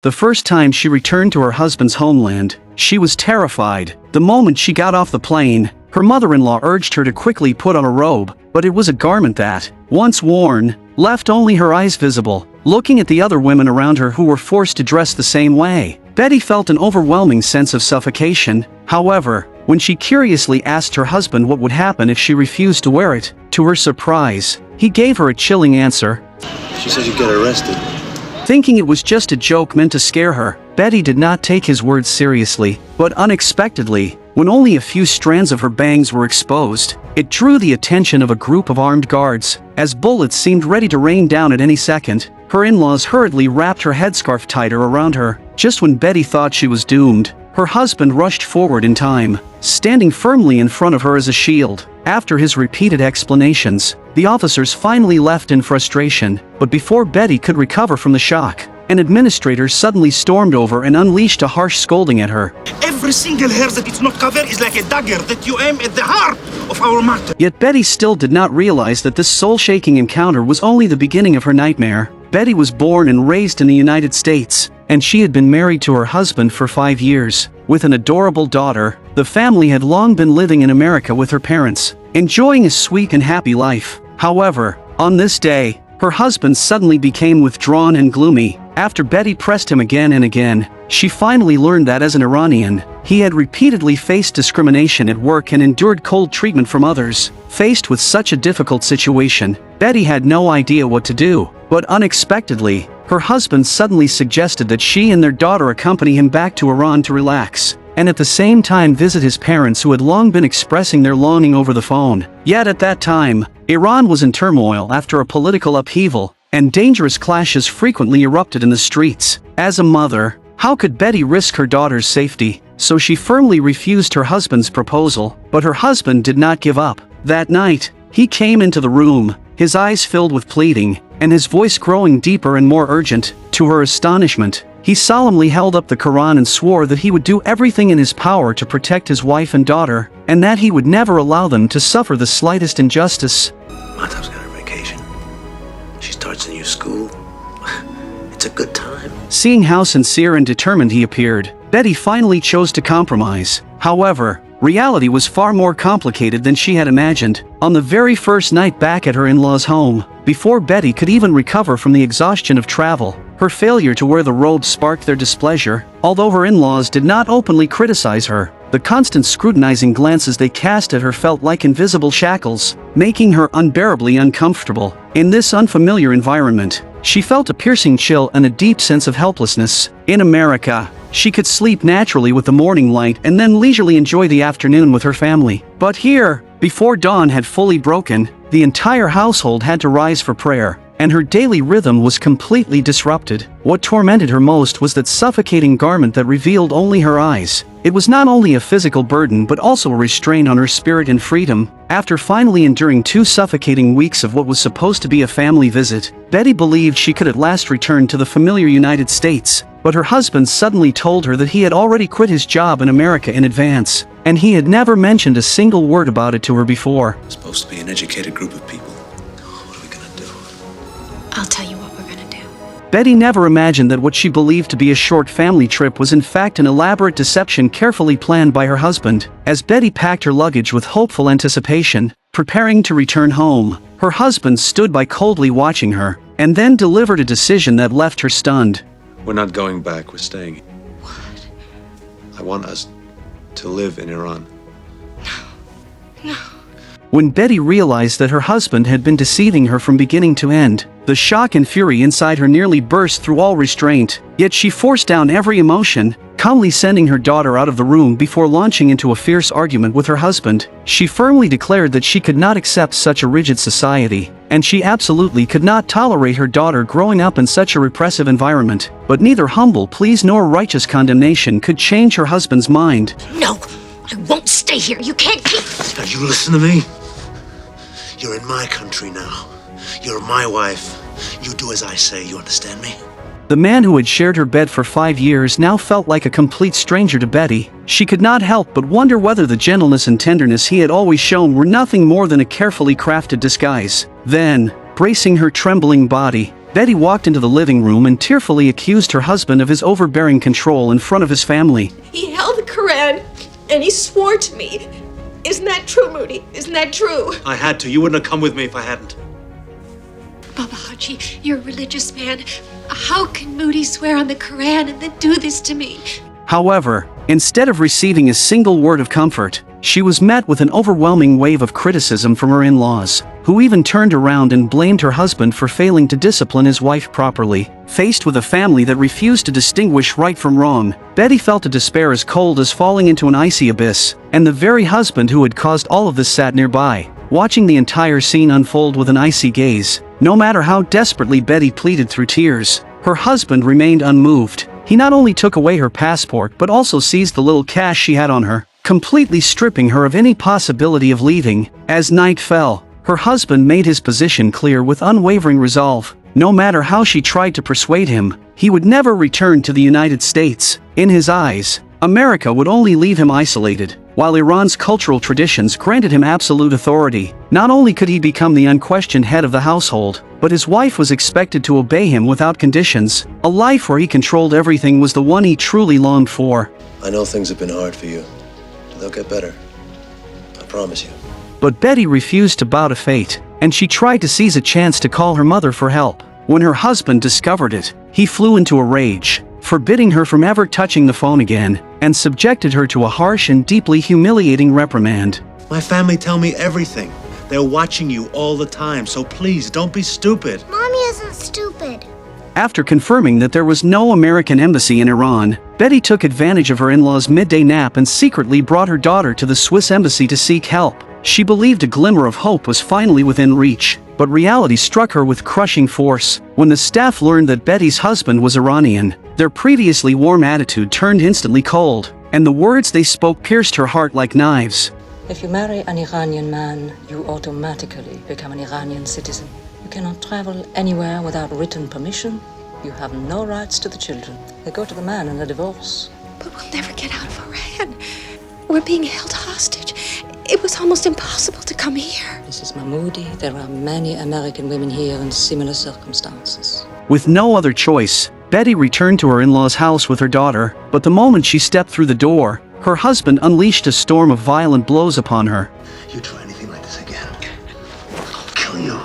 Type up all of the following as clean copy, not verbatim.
The first time she returned to her husband's homeland, she was terrified. The moment she got off the plane, her mother-in-law urged her to quickly put on a robe, but it was a garment that, once worn, left only her eyes visible. Looking at the other women around her who were forced to dress the same way, Betty felt an overwhelming sense of suffocation. However, when she curiously asked her husband what would happen if she refused to wear it, to her surprise, he gave her a chilling answer. She said you'd get arrested. Thinking it was just a joke meant to scare her, Betty did not take his words seriously, but unexpectedly, when only a few strands of her bangs were exposed, it drew the attention of a group of armed guards. As bullets seemed ready to rain down at any second, her in-laws hurriedly wrapped her headscarf tighter around her. Just when Betty thought she was doomed, her husband rushed forward in time, standing firmly in front of her as a shield. After his repeated explanations, the officers finally left in frustration, but before Betty could recover from the shock, an administrator suddenly stormed over and unleashed a harsh scolding at her. Every single hair that is not covered is like a dagger that you aim at the heart of our martyr. Yet Betty still did not realize that this soul-shaking encounter was only the beginning of her nightmare. Betty was born and raised in the United States, and she had been married to her husband for 5 years. With an adorable daughter, the family had long been living in America with her parents, enjoying a sweet and happy life. However, on this day, her husband suddenly became withdrawn and gloomy. After Betty pressed him again and again, she finally learned that as an Iranian, he had repeatedly faced discrimination at work and endured cold treatment from others. Faced with such a difficult situation, Betty had no idea what to do. But unexpectedly, her husband suddenly suggested that she and their daughter accompany him back to Iran to relax, and at the same time visit his parents who had long been expressing their longing over the phone. Yet at that time, Iran was in turmoil after a political upheaval, and dangerous clashes frequently erupted in the streets. As a mother, how could Betty risk her daughter's safety? So she firmly refused her husband's proposal, but her husband did not give up. That night, he came into the room, his eyes filled with pleading, and his voice growing deeper and more urgent. To her astonishment, he solemnly held up the Quran and swore that he would do everything in his power to protect his wife and daughter, and that he would never allow them to suffer the slightest injustice. Matab's got her vacation. She starts a new school. It's a good time. Seeing how sincere and determined he appeared, Betty finally chose to compromise. However, reality was far more complicated than she had imagined. On the very first night back at her in-laws' home, before Betty could even recover from the exhaustion of travel, her failure to wear the robe sparked their displeasure. Although her in-laws did not openly criticize her, the constant scrutinizing glances they cast at her felt like invisible shackles, making her unbearably uncomfortable. In this unfamiliar environment, she felt a piercing chill and a deep sense of helplessness. In America, she could sleep naturally with the morning light and then leisurely enjoy the afternoon with her family. But here, before dawn had fully broken, the entire household had to rise for prayer, and her daily rhythm was completely disrupted. What tormented her most was that suffocating garment that revealed only her eyes. It was not only a physical burden but also a restraint on her spirit and freedom. After finally enduring 2 suffocating weeks of what was supposed to be a family visit, Betty believed she could at last return to the familiar United States. But her husband suddenly told her that he had already quit his job in America in advance, and he had never mentioned a single word about it to her before. It's supposed to be an educated group of people. What are we gonna do? I'll tell you what we're gonna do. Betty never imagined that what she believed to be a short family trip was in fact an elaborate deception carefully planned by her husband. As Betty packed her luggage with hopeful anticipation, preparing to return home, her husband stood by coldly watching her, and then delivered a decision that left her stunned. We're not going back, we're staying. What? I want us to live in Iran. No. When Betty realized that her husband had been deceiving her from beginning to end, the shock and fury inside her nearly burst through all restraint. Yet she forced down every emotion, calmly sending her daughter out of the room before launching into a fierce argument with her husband. She firmly declared that she could not accept such a rigid society, and she absolutely could not tolerate her daughter growing up in such a repressive environment. But neither humble pleas nor righteous condemnation could change her husband's mind. No, I won't stay here. You can't keep... Now you listen to me. You're in my country now. You're my wife. You do as I say, you understand me? The man who had shared her bed for 5 years now felt like a complete stranger to Betty. She could not help but wonder whether the gentleness and tenderness he had always shown were nothing more than a carefully crafted disguise. Then, bracing her trembling body, Betty walked into the living room and tearfully accused her husband of his overbearing control in front of his family. He held the Koran and he swore to me. Isn't that true, Moody? Isn't that true? I had to. You wouldn't have come with me if I hadn't. Baba Haji, you're a religious man. How can Moody swear on the Koran and then do this to me? However, instead of receiving a single word of comfort, she was met with an overwhelming wave of criticism from her in-laws, who even turned around and blamed her husband for failing to discipline his wife properly. Faced with a family that refused to distinguish right from wrong, Betty felt a despair as cold as falling into an icy abyss, and the very husband who had caused all of this sat nearby, watching the entire scene unfold with an icy gaze. No matter how desperately Betty pleaded through tears, her husband remained unmoved. He not only took away her passport but also seized the little cash she had on her, completely stripping her of any possibility of leaving. As night fell, her husband made his position clear with unwavering resolve. No matter how she tried to persuade him, he would never return to the United States. In his eyes, America would only leave him isolated, while Iran's cultural traditions granted him absolute authority. Not only could he become the unquestioned head of the household, but his wife was expected to obey him without conditions. A life where he controlled everything was the one he truly longed for. I know things have been hard for you. They'll get better. I promise you. But Betty refused to bow to fate, and she tried to seize a chance to call her mother for help. When her husband discovered it, he flew into a rage, forbidding her from ever touching the phone again, and subjected her to a harsh and deeply humiliating reprimand. My family tell me everything. They're watching you all the time, so please don't be stupid. Mommy isn't stupid. After confirming that there was no American embassy in Iran, Betty took advantage of her in-laws' midday nap and secretly brought her daughter to the Swiss embassy to seek help. She believed a glimmer of hope was finally within reach, but reality struck her with crushing force. When the staff learned that Betty's husband was Iranian, their previously warm attitude turned instantly cold, and the words they spoke pierced her heart like knives. If you marry an Iranian man, you automatically become an Iranian citizen. You cannot travel anywhere without written permission. You have no rights to the children. They go to the man in a divorce. But we'll never get out of Iran. We're being held hostage. It was almost impossible to come here. Mrs. Mahmoudi, there are many American women here in similar circumstances. With no other choice, Betty returned to her in-laws' house with her daughter, but the moment she stepped through the door, her husband unleashed a storm of violent blows upon her. You try anything like this again, I'll kill you.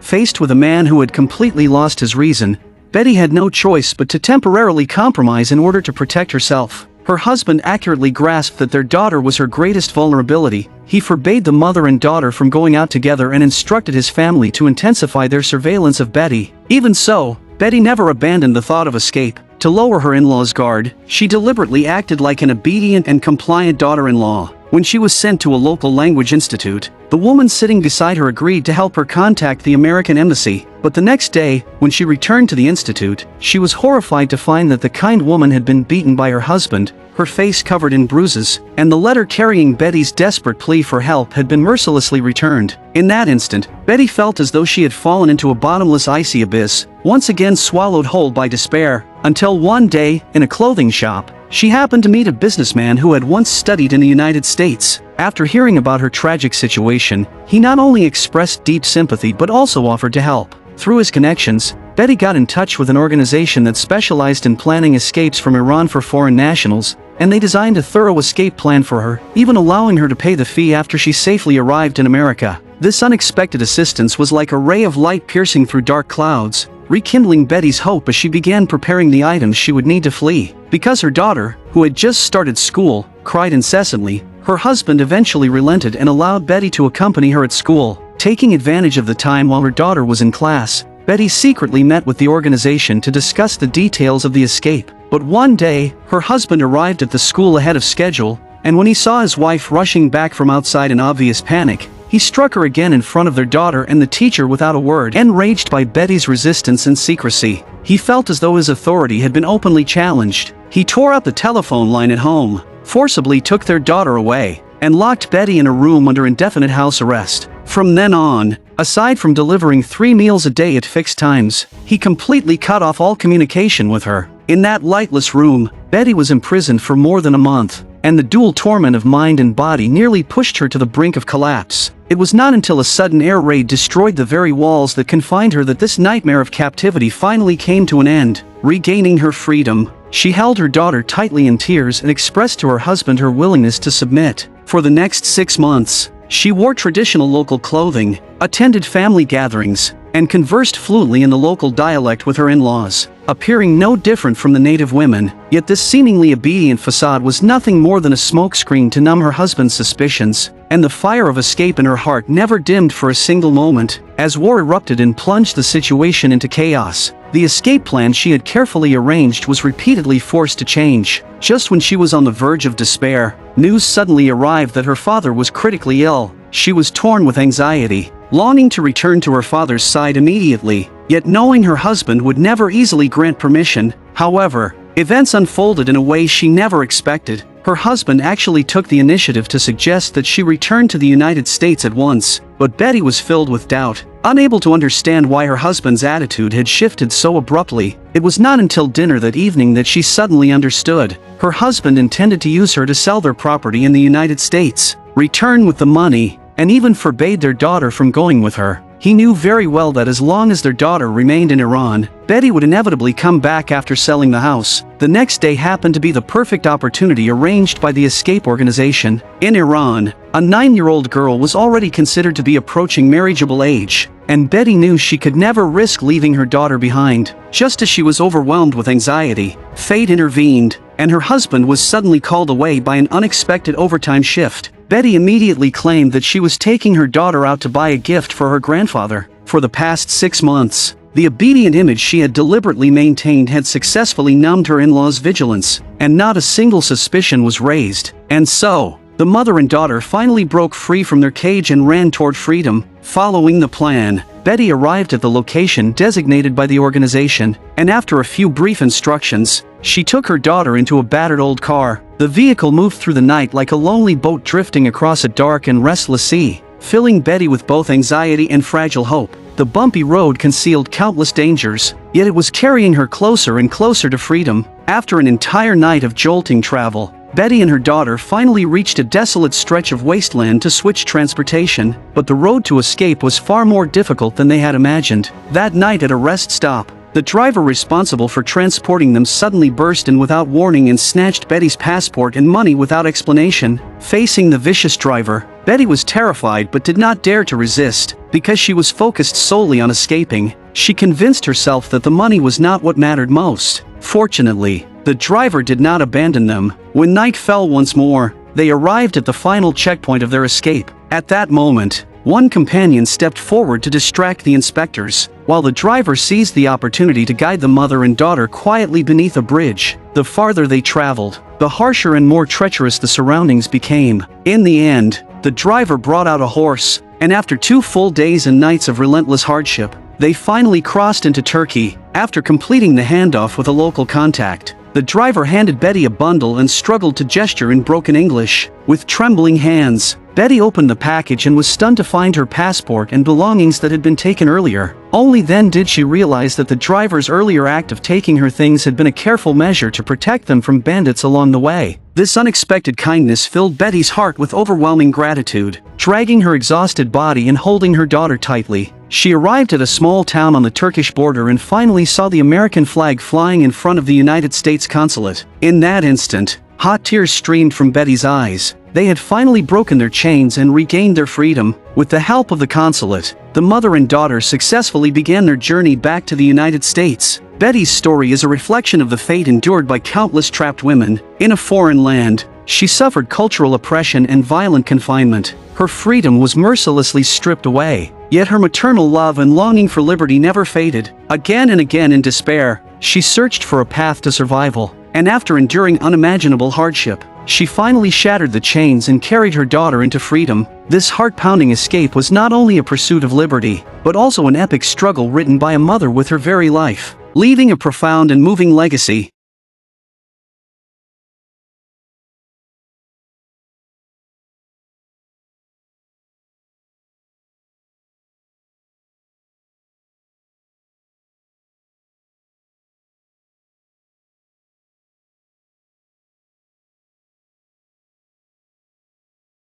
Faced with a man who had completely lost his reason, Betty had no choice but to temporarily compromise in order to protect herself. Her husband accurately grasped that their daughter was her greatest vulnerability. He forbade the mother and daughter from going out together and instructed his family to intensify their surveillance of Betty. Even so, Betty never abandoned the thought of escape. To lower her in-laws' guard, she deliberately acted like an obedient and compliant daughter-in-law. When she was sent to a local language institute, the woman sitting beside her agreed to help her contact the American embassy. But the next day, when she returned to the institute, she was horrified to find that the kind woman had been beaten by her husband, her face covered in bruises, and the letter carrying Betty's desperate plea for help had been mercilessly returned. In that instant, Betty felt as though she had fallen into a bottomless icy abyss, once again swallowed whole by despair, until one day, in a clothing shop, she happened to meet a businessman who had once studied in the United States. After hearing about her tragic situation, he not only expressed deep sympathy but also offered to help. Through his connections, Betty got in touch with an organization that specialized in planning escapes from Iran for foreign nationals, and they designed a thorough escape plan for her, even allowing her to pay the fee after she safely arrived in America. This unexpected assistance was like a ray of light piercing through dark clouds, rekindling Betty's hope as she began preparing the items she would need to flee. Because her daughter, who had just started school, cried incessantly, her husband eventually relented and allowed Betty to accompany her at school. Taking advantage of the time while her daughter was in class, Betty secretly met with the organization to discuss the details of the escape. But one day, her husband arrived at the school ahead of schedule, and when he saw his wife rushing back from outside in obvious panic, he struck her again in front of their daughter and the teacher without a word. Enraged by Betty's resistance and secrecy, he felt as though his authority had been openly challenged. He tore out the telephone line at home, forcibly took their daughter away, and locked Betty in a room under indefinite house arrest. From then on, aside from delivering 3 meals a day at fixed times, he completely cut off all communication with her. In that lightless room, Betty was imprisoned for more than a month, and the dual torment of mind and body nearly pushed her to the brink of collapse. It was not until a sudden air raid destroyed the very walls that confined her that this nightmare of captivity finally came to an end. Regaining her freedom, she held her daughter tightly in tears and expressed to her husband her willingness to submit. For the next 6 months, she wore traditional local clothing, attended family gatherings, and conversed fluently in the local dialect with her in-laws, appearing no different from the native women. Yet this seemingly obedient facade was nothing more than a smokescreen to numb her husband's suspicions, and the fire of escape in her heart never dimmed for a single moment. As war erupted and plunged the situation into chaos, the escape plan she had carefully arranged was repeatedly forced to change. Just when she was on the verge of despair, news suddenly arrived that her father was critically ill. She was torn with anxiety, longing to return to her father's side immediately, yet knowing her husband would never easily grant permission. However, events unfolded in a way she never expected. Her husband actually took the initiative to suggest that she return to the United States at once, but Betty was filled with doubt, unable to understand why her husband's attitude had shifted so abruptly. It was not until dinner that evening that she suddenly understood. Her husband intended to use her to sell their property in the United States, return with the money, and even forbade their daughter from going with her. He knew very well that as long as their daughter remained in Iran, Betty would inevitably come back after selling the house. The next day happened to be the perfect opportunity arranged by the escape organization. In Iran, a 9-year-old girl was already considered to be approaching marriageable age, and Betty knew she could never risk leaving her daughter behind. Just as she was overwhelmed with anxiety, fate intervened, and her husband was suddenly called away by an unexpected overtime shift. Betty immediately claimed that she was taking her daughter out to buy a gift for her grandfather. For the past 6 months, the obedient image she had deliberately maintained had successfully numbed her in-laws' vigilance, and not a single suspicion was raised. And so, the mother and daughter finally broke free from their cage and ran toward freedom. Following the plan, Betty arrived at the location designated by the organization, and after a few brief instructions, she took her daughter into a battered old car. The vehicle moved through the night like a lonely boat drifting across a dark and restless sea, filling Betty with both anxiety and fragile hope. The bumpy road concealed countless dangers, yet it was carrying her closer and closer to freedom. After an entire night of jolting travel, Betty and her daughter finally reached a desolate stretch of wasteland to switch transportation, but the road to escape was far more difficult than they had imagined. That night at a rest stop, the driver responsible for transporting them suddenly burst in without warning and snatched Betty's passport and money without explanation. Facing the vicious driver, Betty was terrified but did not dare to resist. Because she was focused solely on escaping, she convinced herself that the money was not what mattered most. Fortunately, the driver did not abandon them. When night fell once more, they arrived at the final checkpoint of their escape. At that moment, one companion stepped forward to distract the inspectors, while the driver seized the opportunity to guide the mother and daughter quietly beneath a bridge. The farther they traveled, the harsher and more treacherous the surroundings became. In the end, the driver brought out a horse, and after 2 full days and nights of relentless hardship, they finally crossed into Turkey. After completing the handoff with a local contact, the driver handed Betty a bundle and struggled to gesture in broken English. With trembling hands, Betty opened the package and was stunned to find her passport and belongings that had been taken earlier. Only then did she realize that the driver's earlier act of taking her things had been a careful measure to protect them from bandits along the way. This unexpected kindness filled Betty's heart with overwhelming gratitude. Dragging her exhausted body and holding her daughter tightly, she arrived at a small town on the Turkish border and finally saw the American flag flying in front of the United States consulate. In that instant, hot tears streamed from Betty's eyes. They had finally broken their chains and regained their freedom. With the help of the consulate, the mother and daughter successfully began their journey back to the United States. Betty's story is a reflection of the fate endured by countless trapped women. In a foreign land, she suffered cultural oppression and violent confinement. Her freedom was mercilessly stripped away, yet her maternal love and longing for liberty never faded. Again and again in despair, she searched for a path to survival, and after enduring unimaginable hardship, she finally shattered the chains and carried her daughter into freedom. This heart-pounding escape was not only a pursuit of liberty, but also an epic struggle written by a mother with her very life. Leaving a profound and moving legacy,